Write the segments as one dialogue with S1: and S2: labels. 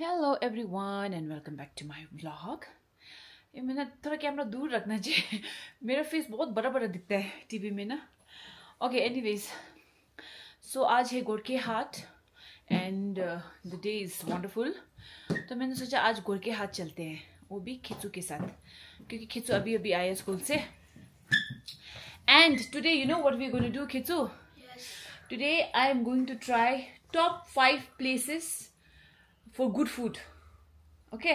S1: Hello everyone and welcome back to my vlog. मैंने थोड़ा camera दूर रखना चाहिए, मेरा फेस बहुत बड़ा बड़ा दिखता है टीवी में ना. ओके एनीवेज, सो आज है Gorkhe Haat and the day is wonderful. तो मैंने सोचा आज गोरखे हाट चलते हैं, वो भी खिचू के साथ, क्योंकि खिचू अभी अभी आया स्कूल से. And today you know what we are going to do Khichu? Today I am going to try top 5 places for good food. Okay,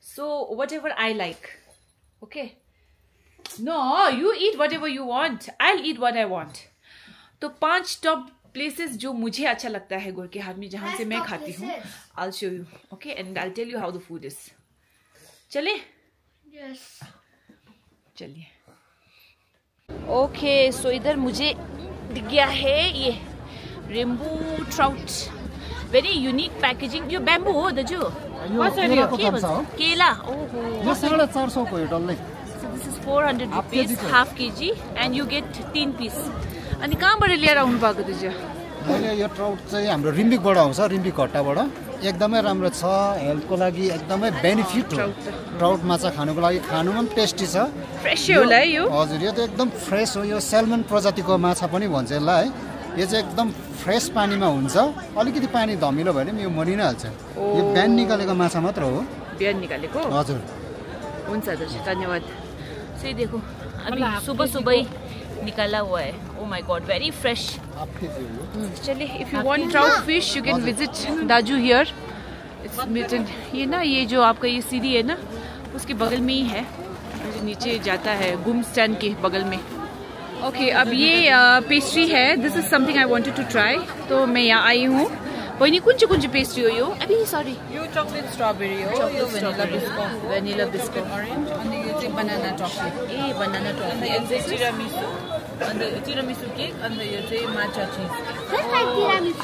S1: so whatever I like. Okay, no, you eat whatever you want, I'll eat what I want. तो 5 top places जो मुझे अच्छा लगता है गोरखे हाट में, जहाँ से मैं खाती हूँ. I'll show you. Okay, and I'll tell you how the food is. चले?
S2: Yes.
S1: चलिए. Okay, so इधर मुझे दिख गया है ये rainbow trout. Very unique packaging. यो bamboo हो दाजु? केला. ओहो.
S3: यो 450 को डल्लै.
S1: So this is 400 rupees, half kg, and you get 3 piece. अनि कहाँबाट लिएर आउनु भएको दाजु?
S3: मैले यो ट्राउट चाहिँ हाम्रो रिम्बिकबाट आउँछ, रिम्बिक हट्टाबाट. एकदमै राम्रो छ, हेल्थको लागि एकदमै बेनिफिट हो. ट्राउट माछा खानुको लागि, खानुमा पनि टेस्टी छ.
S1: फ्रेश होला है यो?
S3: हजुर, यो त एकदम फ्रेस हो. यो सैल्मन प्रजातिको माछा पनि भन्छ यसलाई है. यो चाहिँ एकदम फ्रेस पानीमा हुन्छ. अलिकति पानी धमिलो भयो भने यो मरि नै हाल्छ. यो बिहान निकालेको माछा मात्र हो.
S1: बिहान निकालेको? हजुर. हुन्छ दाजु, धन्यवाद. सो ये देखो, अभी सुबह सुबह ही निकाला हुआ है. Oh my god, very fresh. चलिए, if you want trout fish you can visit दाजू हियर. इट्स मिटन. ये ना, ये जो आपका ये सीढ़ी है ना, उसके बगल में ही है, नीचे जाता है गुम स्टैंड के बगल में. ओके, अब ये पेस्ट्री है. This is something I wanted to try. तो मैं यहाँ आई हूँ. बहिनी कुन चाहिँ पेस्ट्री हो यो? अभी सॉरी,
S4: यो चॉकलेट स्ट्रॉबेरी हो, यो vanilla biscuit,
S1: vanilla biscuit
S4: orange, अनि यो चाहिँ बनाना चॉकलेट.
S1: ए बनाना
S4: अनि यो चाहिँ तिरामिसु, अनि तिरामिसु केक, अनि यो चाहिँ माचा चीज.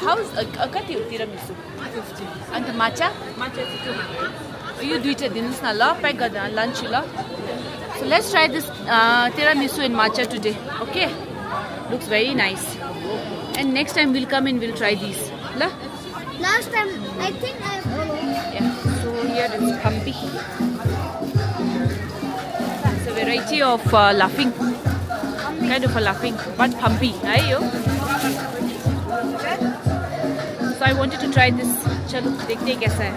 S1: हाउस कति हो तिरामिसु?
S4: 50.
S1: अन्त माचा
S4: चाहिँ 200.
S1: यो दुईटा दिनुहोस् न ल, प्याक गर्दा लन्च ल. So let's try this tiramisu and matcha today. Okay, looks very nice. And next time we'll come and we'll try these. La?
S2: Last time, I think
S1: Yeah. So here is pampi. It's a variety of laughing, kind of a laughing, but pampi. Ayo. So I wanted to try this. Chalo, dekhte hain kaisa hai.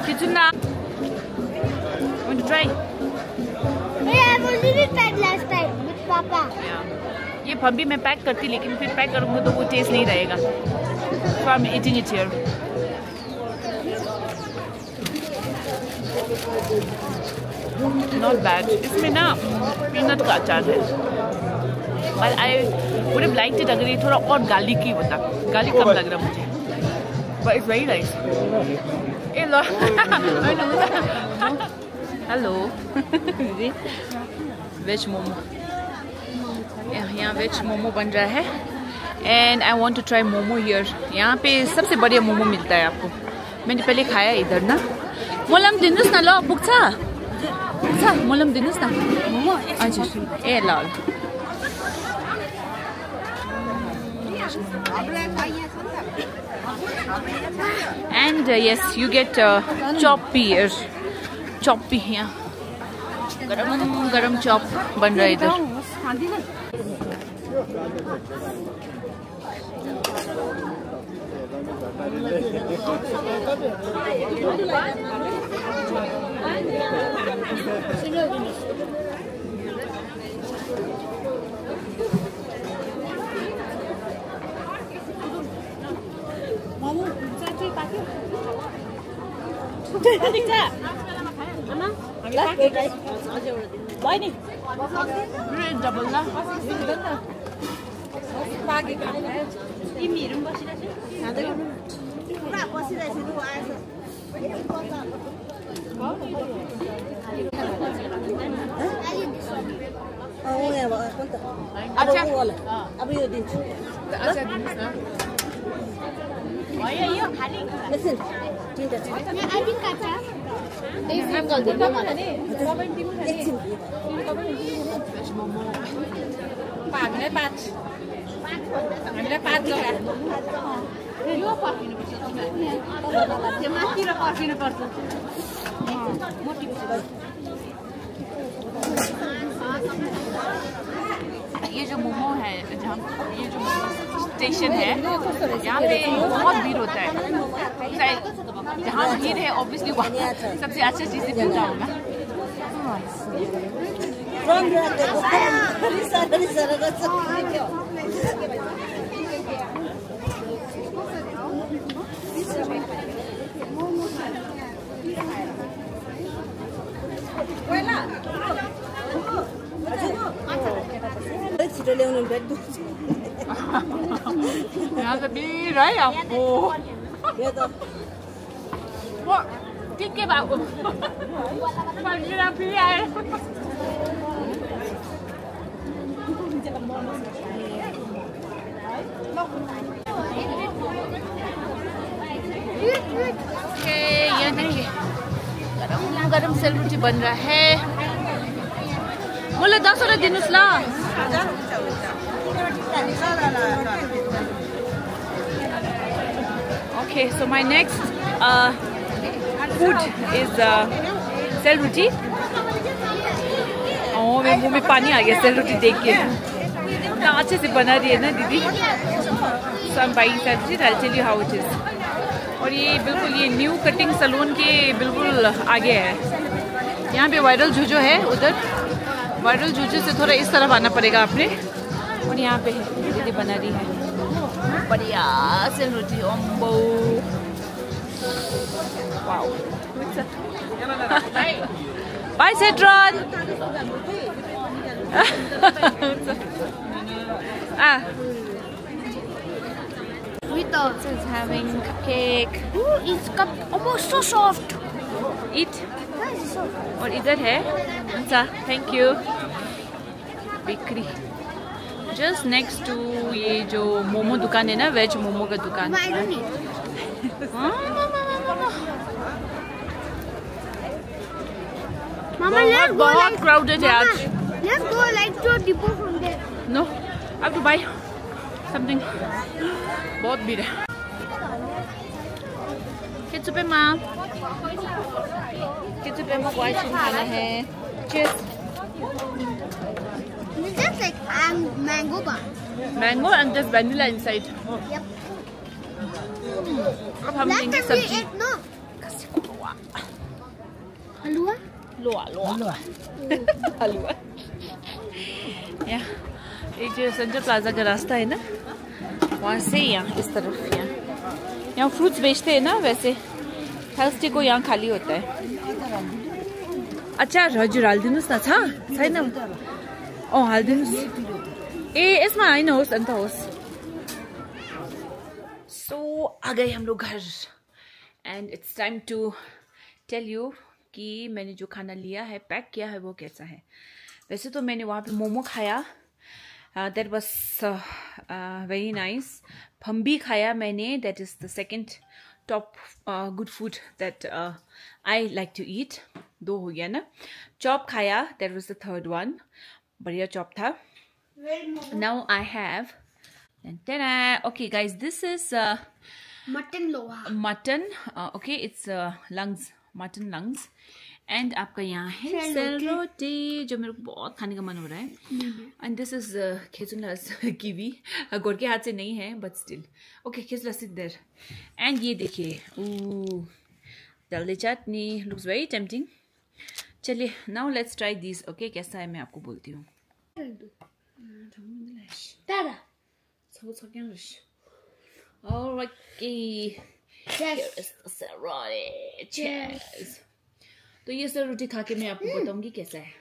S1: Kituna. Want to try?
S2: I've already tried last time with Papa.
S1: ये पम्पी मैं pack करती, लेकिन फिर pack करूँगा तो वो test नहीं रहेगा. So I'm eating it here. Not bad. इसमें ना पीनट का अचार है. But I would have liked it अगर ये थोड़ा और गार्लिक की होता. गार्लिक कम लग रहा मुझे. But it's very nice. Hello. Hello. Veg momo. यहाँ वेज मोमो बन रहा है. And I want to try momo here. यहाँ पे सबसे बढ़िया मोमो मिलता है आपको. मैंने पहले खाया इधर ना. मोलम दिनुहोस् न ल, पुग्छ पुग्छ. मोलम दिनुहोस् न. मोमो हजुर. ए ल. And yes, you get choppy here. Chop भी यहाँ गरम गरम चॉप बन रहा है इधर. डबल ना
S5: अब यो दिन्छु.
S4: हामीलाई 5 लगा.
S1: यो पर्खिनुपर्छ त्यो माथि र पर्खिनुपर्छ ये जो मोमो है जहाँ ये जो स्टेशन है यहाँ पे बहुत भीड़ होता है जहाँ भीड़ है ऑब्वियसली वहाँ सबसे अच्छी चीज़ें मिलता होगा यहाँ से भीड़ है आपको वो ठीक है बाबू भी आए ये देखिए गरम गरम सेलरोटी बन रहा है मलाई 10 वटा दिनुस् ल Okay, so my next food is sel roti मेरे मुंह में पानी आ गया सेलरोटी देख के इतना अच्छे से बना रही है ना दीदी सम बाई selroti I'll tell you how it is और ये बिल्कुल ये न्यू कटिंग सैलून के बिल्कुल आगे है यहाँ पे वायरल जूजो है उधर वायरल जूजो से थोड़ा इस तरफ आना पड़ेगा आपने और यहाँ पे दीदी बना रही है बढ़िया सेलरोटी ओम्बो वाओ बाय सेट्रॉन
S2: Rita
S1: is having cupcake
S2: it's almost so soft.
S1: eat और इधर है अच्छा thank you bakery just next to ये जो मोमो दुकान है ना वेज मोमो का दुकान
S2: I don't need. Mama, let's go
S1: बहुत
S2: like
S1: क्राउडेड है आज
S2: let's go like to depot from there.
S1: No I have to buy something बहुत भीड़ है किचुपे माँ किचुपे माँ को आइसक्रीम खाना है चीज
S2: It's just like mango bar.
S1: Mango and just vanilla inside
S2: Yep.
S1: अब हम
S2: Last
S1: लेंगे
S2: time we
S1: सब्जी
S2: ate no. Halwa?
S1: लोआ लोआ हलवा या ये जो सेंट्रल प्लाजा का रास्ता है ना वहाँ से यहाँ इस तरफ यहाँ फ्रूट्स बेचते हैं ना वैसे थर्सडे को यहाँ खाली होता है अच्छा हजुर हालिदिनुहोस् न छ छैन हालिदिनुहोस् ए यसमा होइन होस् अन्त होस् सो आ गए हम लोग घर and it's time to tell you कि मैंने जो खाना लिया है पैक किया है वो कैसा है वैसे तो मैंने वहाँ पे मोमो खाया दैट वाज वेरी नाइस फम्बी खाया मैंने that is the second top good food that I like to eat 2 हो गया ना चॉप खाया that was the third one बढ़िया चॉप था now I have okay guys this is
S2: Mutton loha.
S1: mutton okay it's lungs mutton lungs and आपका यहाँ है सेलरोटी जो मेरे को बहुत खाने का मन हो रहा है एंड दिस इज खेचुनलास कीवी गोर के हाथ से नहीं है बट स्टिल ओके खेचुनलास इज देयर एंड ये देखिए dalle chutney looks very tempting चलिए now let's try this okay कैसा है मैं आपको बोलती हूँ तो ये सर रोटी खा के मैं आपको बताऊंगी कैसा है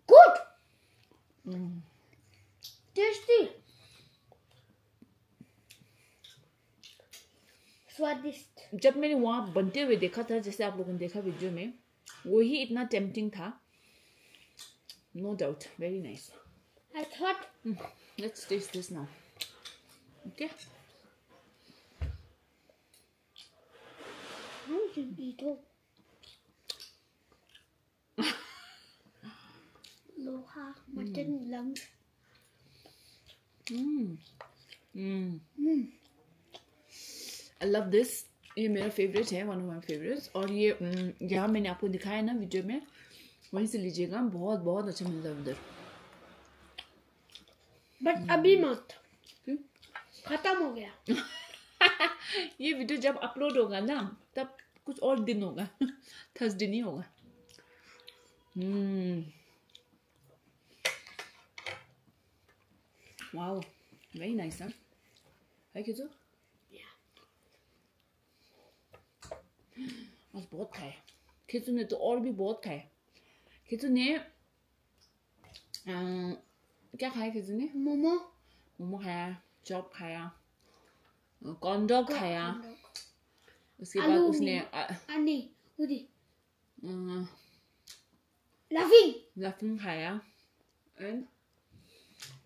S2: गुड टेस्टी स्वादिष्ट
S1: जब मैंने वहाँ बनते हुए देखा था जैसे आप लोगों ने देखा वीडियो में वही इतना टेम्पटिंग था no doubt very nice
S2: I thought
S1: let's taste this now okay
S2: I should eat all. Loha mutton lungs.
S1: I love this, ये मेरा फेवरेट है, वन ऑफ माई फेवरेट्स। और ये जहाँ मैंने आपको दिखाया ना वीडियो में, वहीं से लीजिएगा, बहुत बहुत अच्छा मिलता है उधर।
S2: बट अभी मत, खत्म हो गया।
S1: ये वीडियो जब अपलोड होगा ना तब कुछ और दिन होगा, थर्सडे नहीं होगा। वाओ, वेरी नाइस है किजो। आज बहुत खाए खिचू ने, तो और भी बहुत खाए। खिचू ने क्या खाया? खिचू ने मोमो खाया, चॉप खाया, कॉर्न डॉग खाया, उसके बाद उसने लफिंग खाया, एंड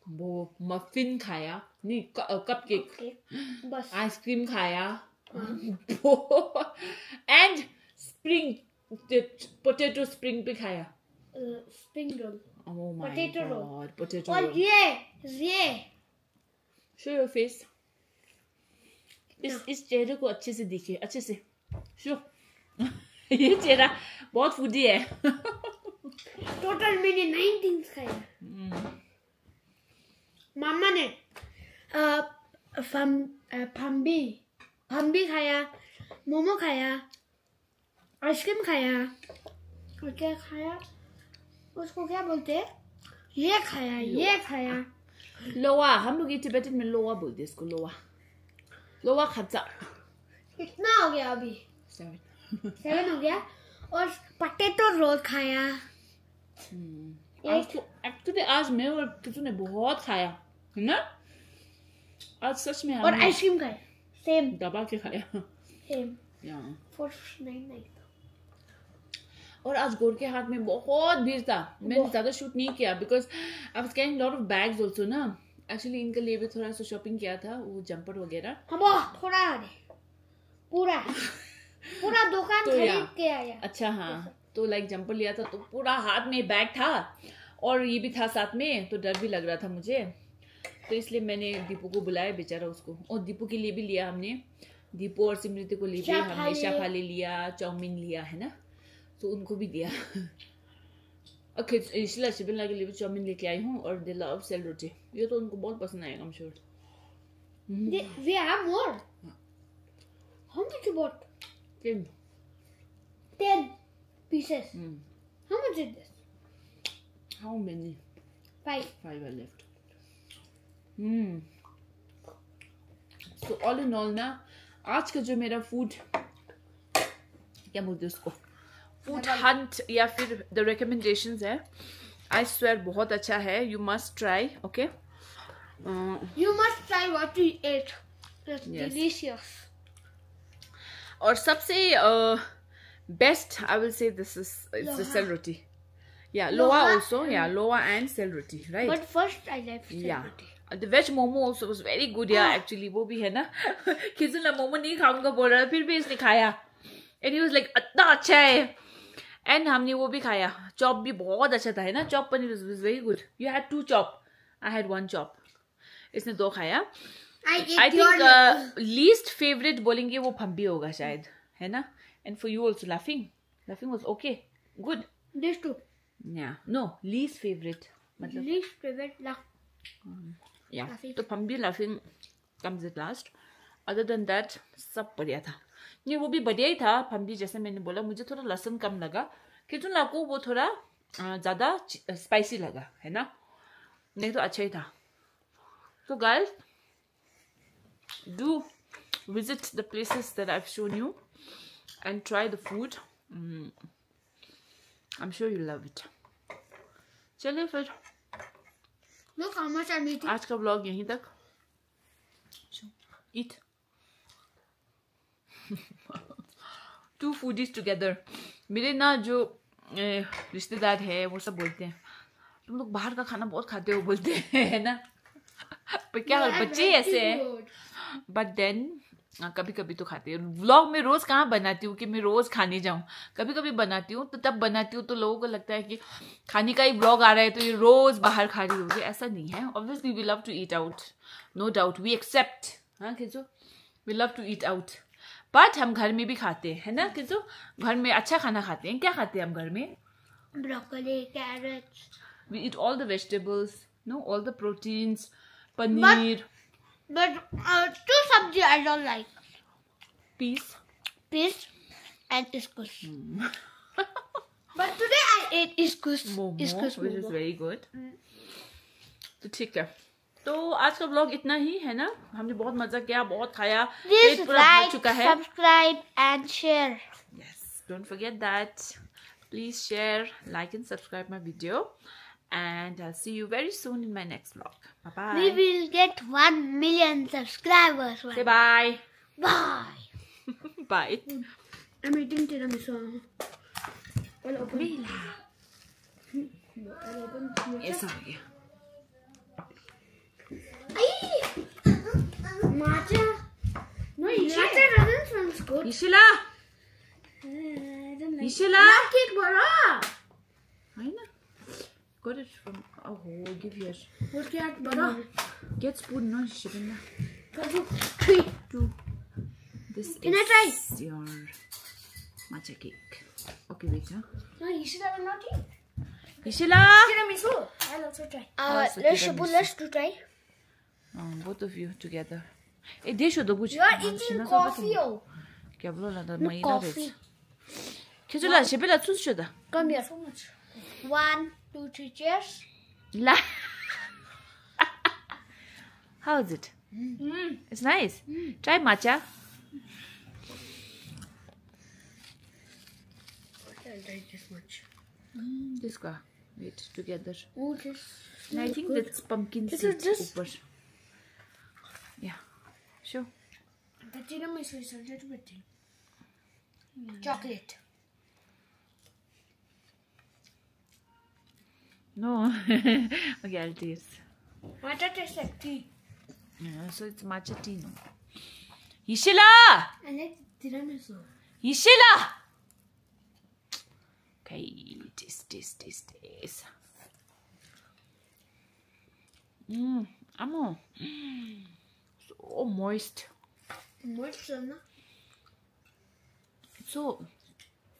S1: वो मफिन खाया, नहीं कपकेक, आइसक्रीम खाया, एंड स्प्रिंग पोटैटो स्प्रिंग भी खाया,
S2: spring roll,
S1: oh my
S2: potato roll,
S1: god, potato
S2: और
S1: roll.
S2: ये
S1: Show your face. इस चेहरे को अच्छे से दिखे, अच्छे से शो। ये चेहरा बहुत फूडी है।
S2: टोटल मैंने 9 थिंग्स खाया। मामा ने फम्बी खाया, मोमो खाया, आइसक्रीम खाया, और क्या खाया, उसको क्या बोलते हैं, ये खाया।
S1: लोआ, हम लोग ये तिब्बतन में लोआ बोलते हैं इसको, लोआ खच्चा।
S2: कितना हो गया अभी? 7 हो गया। और पोटैटो रोल खाया।
S1: एक्चुअली आज मैं और किसी ने बहुत खाया है ना, आज सच में।
S2: और आइसक्रीम खाया, सेम
S1: दबा के खाया,
S2: सेम
S1: या
S2: 499।
S1: और आज गोर के हाथ में बहुत भीड़ था, मैंने ज्यादा शूट नहीं किया because I was carrying lot of bags also ना। एक्चुअली इनके लिए भी थोड़ा सा शॉपिंग किया था, वो जंपर वगैरह।
S2: थोड़ा पूरा दुकान
S1: तो
S2: खरीद के आया।
S1: अच्छा, हाँ, तो लाइक जंपर लिया था तो पूरा हाथ में बैग था और ये भी था साथ में, तो डर भी लग रहा था मुझे, तो इसलिए मैंने दीपू को बुलाया, बेचारा उसको। और दीपू के लिए भी लिया हमने, दीपू और सिमृति को लिए भी हमने शाफाली लिया, चाउमीन लिया है ना, तो उनको भी दिया। इसलिए शिबिला के लिए भी चाउमीन लेके आई हूँ, और दे लव सेल रोटी, ये तो उनको बहुत पसंद आएगा, I'm sure.
S2: We have more. How much you bought? 10 pieces. How much is this?
S1: How many?
S2: 5.
S1: 5 are left. So all in all ना, आज का जो मेरा फूड, क्या बोलते हैं उसको, फूड हंट या फिर द रिकमेंडेशंस है, आई स्वेयर बहुत अच्छा है। You must try, okay?
S2: You must try what we ate. It's delicious.
S1: और सबसे best I will say this is the sel roti, या लोआ also, या लोआ and sel roti, right?
S2: But first I like cell roti.
S1: The veg momo also was very good, yeah, actually, वो भी है ना। किसी ने मोमो नहीं खाऊंगा बोल रहा, फिर भी इसने खाया, and he was like इतना अच्छा है, and हमने वो भी खाया, चॉप भी बहुत अच्छा था, है ना, chop paneer was very good. You had 2 chop, I had 1 chop. इसने 2 खाया। I think least favorite बोलेंगे वो फम्बी होगा शायद, है ना, and for you also laughing was okay, good.
S2: This too.
S1: Yeah, no, least favorite मतलब
S2: Least favorite laugh.
S1: Yeah, तो फम्बी laughing comes at last. Other than that सब बढ़िया था। ये वो भी बढ़िया ही था, फम्बी जैसे मैंने बोला, मुझे थोड़ा लहसुन कम लगा, किचन लाको वो थोड़ा ज़्यादा स्पाइसी लगा, है ना, नहीं तो अच्छा ही था। So guys, do visit the places that I've shown you and try the food. I'm sure you'll love it. चलिए फिर
S2: Look how much I'm eating.
S1: आज का व्लॉग यहीं तक। Eat. 2 foodies together. मेरे ना जो रिश्तेदार है वो सब बोलते हैं तुम लोग बाहर का खाना बहुत खाते हो, बोलते हैं, है ना, पर क्या बच्चे ऐसे हैं, बट देन कभी कभी तो खाती हूँ। व्लॉग में रोज कहाँ बनाती हूँ कि मैं रोज खाने जाऊँ, कभी कभी बनाती हूँ, तो तब बनाती हूँ तो लोगों को लगता है कि खाने का ही व्लॉग आ रहा है तो ये रोज बाहर खा रही होगी, ऐसा नहीं है। Obviously we love to eat out, no doubt, we accept, हाँ Khicho, We love to eat out. But हम घर में भी खाते हैं, है ना? किंतु घर में अच्छा खाना खाते हैं. क्या खाते हैं हम घर में?
S2: Broccoli, carrots.
S1: We eat all the vegetables, no, all the proteins, paneer.
S2: But two sabji I don't like.
S1: Peas.
S2: Peas and couscous. But today I ate couscous.
S1: Momo, which is very good. तो ठीक है. तो आज का blog इतना ही है ना. हमने बहुत मजा किया, बहुत खाया. पेट पूरा भर चुका है.
S2: Subscribe and share.
S1: Yes, don't forget that. Please share, like and subscribe my video. And I'll see you very soon in my next vlog. Bye bye.
S2: We will get 1 million subscribers.
S1: Say bye.
S2: Bye.
S1: Bye.
S2: I'm eating tiramisu. I'll open.
S1: Yes, आ गया.
S2: Matcha. No, matcha doesn't sound good.
S1: Ishila.
S2: I don't like.
S1: Ishila.
S2: Not cake, bora.
S1: I know. Got it from. Oh, give here.
S2: What's that, bora?
S1: Get spoon, no, Shibana.
S2: 3,
S1: 2. This
S2: Can I
S1: is
S2: try?
S1: your matcha cake. Okay, wait, huh?
S2: No, Ishila will not eat.
S1: Ishila.
S2: Tiramisu. I'll also try.
S1: Also
S2: Let's do try.
S1: Both of you together. Hey, deixa eu
S2: You are eating coffee.
S1: क्या बोलो ना
S2: No coffee.
S1: Kizula, Shibila, choose shoda.
S2: Come here. So much. 1, 2, 3, cheers.
S1: La. How is it? It's nice. Try matcha.
S2: I'll try this much.
S1: This guy. Wait, together.
S2: Oh, this.
S1: And I think that's pumpkin
S2: This
S1: seeds.
S2: is just-
S1: Upar. Yeah. Sure.
S2: The tiramisu is a little bit thin. Chocolate.
S1: No. Okay, I'll taste.
S2: Matcha tastes like tea.
S1: Yeah, so it's matcha tea, no? Ishila!
S2: I like tiramisu.
S1: Ishila! Okay, taste. Amo. So moist.
S2: Moist, no?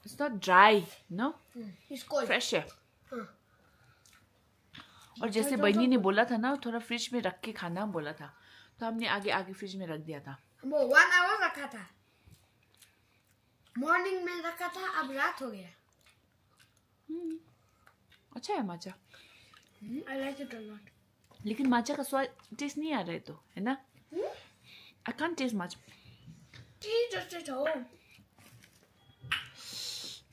S1: It's not dry, no?
S2: It's cold.
S1: Fresh है. और जैसे बहनी ने बोला था ना, थोड़ा fridge में रख के खाना बोला था, तो हमने आगे फ्रिज में रख दिया था.
S2: वो 1 hour रखा था. मॉर्निंग में रखा था, अब रात हो गया.
S1: अच्छा है माचा.
S2: I like it a lot.
S1: लेकिन माचा का स्वाद टेस्ट नहीं आ रहा है, तो है ना? I can't taste much.
S2: Tea just at home.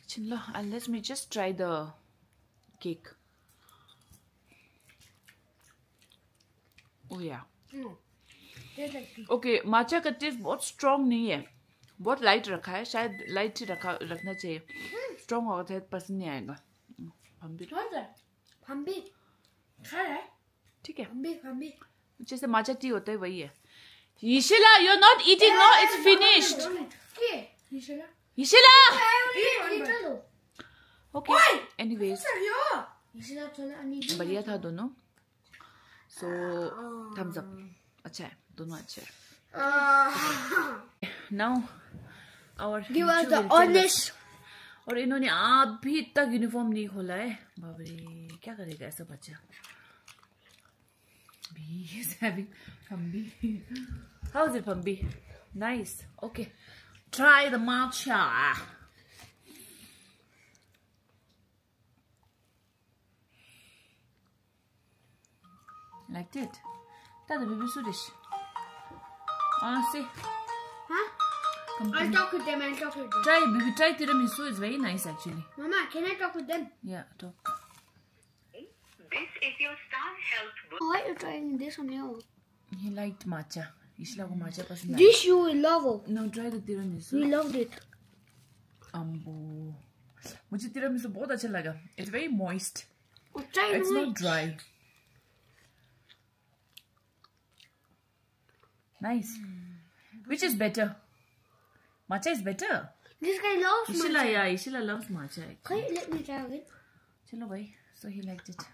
S1: Chilla, and let me just try the cake. Oh yeah.
S2: Tastes like tea.
S1: Okay, माचा का टेस्ट बहुत स्ट्रॉन्ग नहीं है, बहुत लाइट रखा है. शायद लाइट ही रखना चाहिए. स्ट्रॉन्ग होगा तो पसंद नहीं आएगा. हम भी
S2: फम्बी खा रहा है.
S1: ठीक है.
S2: फम्बी
S1: जैसे माचा टी होता है वही है. Ishila, you're not eating now. It's finished. Ishila. Okay. Anyways, बढ़िया था दोनों. So thumbs up. अच्छा है, दोनों अच्छे हैं. Now our
S2: Give us the honest.
S1: और इन्होंने अभी तक यूनिफॉर्म नहीं खोला है. बाप रे, क्या करेगा ऐसा बच्चा. He is having Pambi. How is it, Pambi? Nice. Okay. Try the matcha. Liked it? Tada, baby, Suresh. See.
S2: Huh? I'll talk with them.
S1: Try, baby. Try tiramisu. It's very nice, actually.
S2: Mama, can I talk with them?
S1: Yeah, talk.
S5: This is your star health book.
S2: Why are you trying this on your?
S1: He liked matcha. Ishla ko matcha pasand aaya.
S2: This you will love.
S1: Now try the tiramisu.
S2: We loved it.
S1: Ambo. मुझे tiramisu बहुत अच्छा लगा. It's very moist.
S2: Try
S1: It's not dry. Nice. Which is better? Matcha is better.
S2: This guy loves
S1: Ishila,
S2: matcha.
S1: yeah, Ishila loves matcha.
S2: Okay, let me try again.
S1: Chalo bhai. So he liked it.